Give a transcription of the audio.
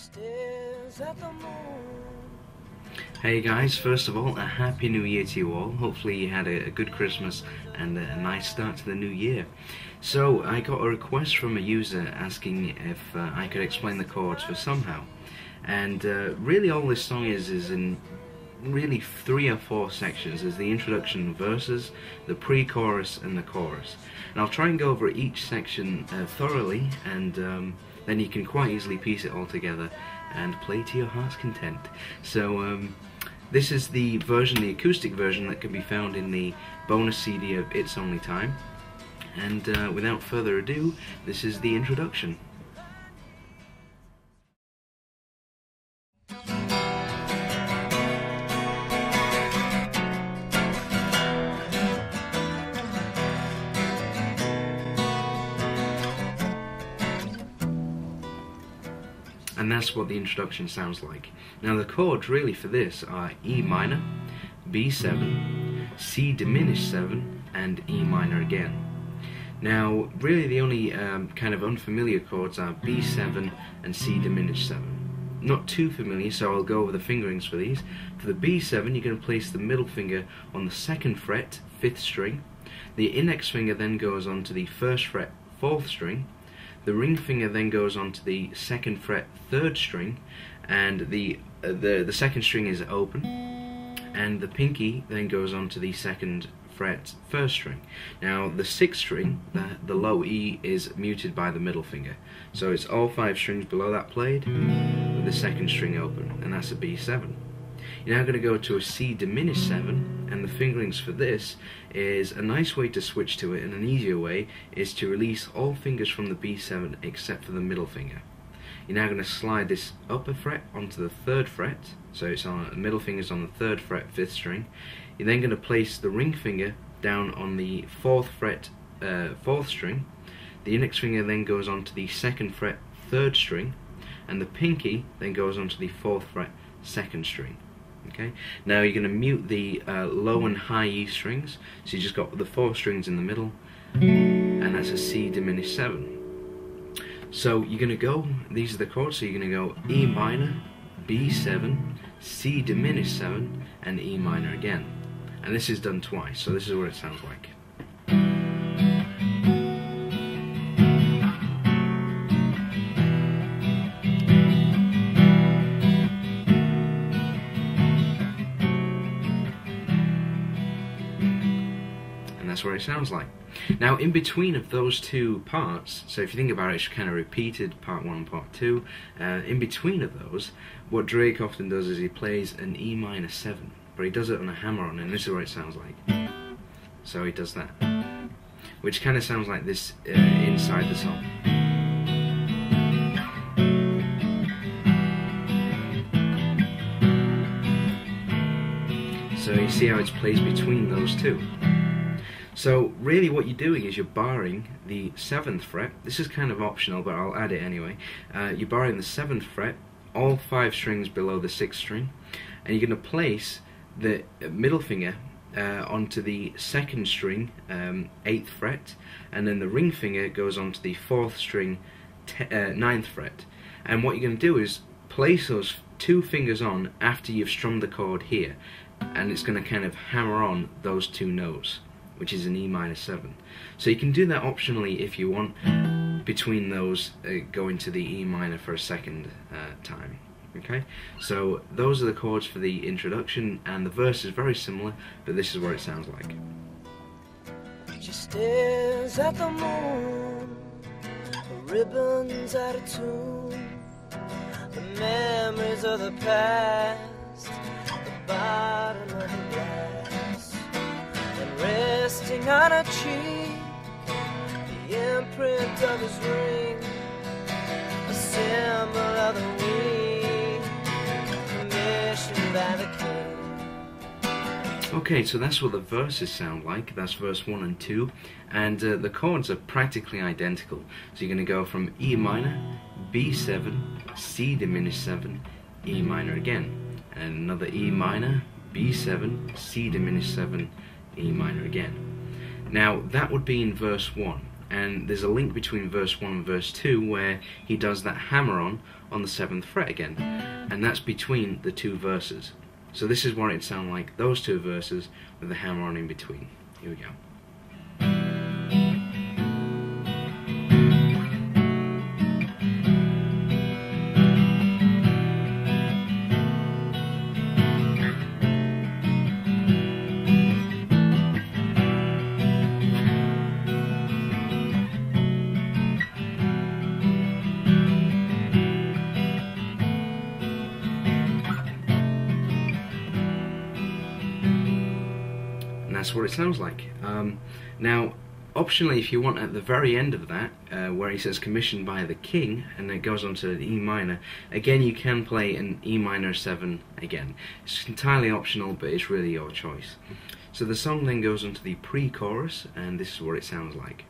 stares at the moon. Hey guys, first of all, a happy new year to you all. Hopefully you had a good Christmas and a nice start to the new year. So I got a request from a user asking if I could explain the chords for Somehow. And really all this song is in really 3 or 4 sections. There's the introduction, verses, the pre-chorus and the chorus. And I'll try and go over each section thoroughly, and then you can quite easily piece it all together and play to your heart's content. So this is the version, the acoustic version, that can be found in the bonus CD of It's Only Time. And without further ado, this is the introduction. And that's what the introduction sounds like. Now the chords really for this are E minor, B7, C diminished 7, and E minor again. Now really the only kind of unfamiliar chords are B7 and C diminished 7. Not too familiar, so I'll go over the fingerings for these. For the B7 you're going to place the middle finger on the 2nd fret, 5th string. The index finger then goes onto the 1st fret, 4th string. The ring finger then goes onto the 2nd fret, 3rd string, and the 2nd string is open, and the pinky then goes onto the 2nd fret, 1st string. Now the 6th string, the low E, is muted by the middle finger, so it's all 5 strings below that played with the 2nd string open, and that's a B7. You're now going to go to a C diminished 7, and the fingerings for this is a nice way to switch to it, and an easier way is to release all fingers from the B7 except for the middle finger. You're now going to slide this upper fret onto the 3rd fret, so it's on the middle finger's on the 3rd fret, 5th string. You're then going to place the ring finger down on the 4th fret, 4th string. The index finger then goes onto the 2nd fret, 3rd string, and the pinky then goes onto the 4th fret, 2nd string. Okay. Now you're going to mute the low and high E strings, so you just got the 4 strings in the middle, and that's a C diminished 7. So you're going to go, these are the chords, so you're going to go E minor, B7, C diminished 7, and E minor again. And this is done twice, so this is what it sounds like. That's what it sounds like. Now in between of those 2 parts, so if you think about it, it's kind of repeated, part 1 and part 2, in between of those, what Drake often does is he plays an E minor 7, but he does it on a hammer-on, and this is what it sounds like. So he does that, which kind of sounds like this inside the song. So you see how it's placed between those 2. So really what you're doing is you're barring the 7th fret. This is kind of optional, but I'll add it anyway. You're barring the 7th fret, all 5 strings below the 6th string, and you're going to place the middle finger onto the 2nd string, 8th fret, and then the ring finger goes onto the 4th string, 9th fret. And what you're going to do is place those 2 fingers on after you've strummed the chord here, and it's going to kind of hammer on those 2 notes, which is an E minor 7. So you can do that optionally if you want, between those going to the E minor for a second time. Okay, so those are the chords for the introduction, and the verse is very similar, but this is what it sounds like. She stares at the moon, the ribbons out of tune, the memories of the past, the bottom of the glass, and resting on a cheek, the imprint of his ring, a symbol of the week, commissioned by the king. Okay, so that's what the verses sound like. That's verse 1 and 2, and the chords are practically identical. So you're going to go from E minor, B7, C diminished 7, E minor again, and another E minor, B7, C diminished 7, E minor again. Now that would be in verse 1, and there's a link between verse 1 and verse 2 where he does that hammer-on the 7th fret again, and that's between the two verses. So this is what it'd sound like, those two verses with the hammer-on in between. Here we go. That's what it sounds like. Now, optionally, if you want at the very end of that, where he says commissioned by the king, and it goes on to an E minor, again you can play an E minor 7 again. It's entirely optional, but it's really your choice. So the song then goes on to the pre-chorus, and this is what it sounds like.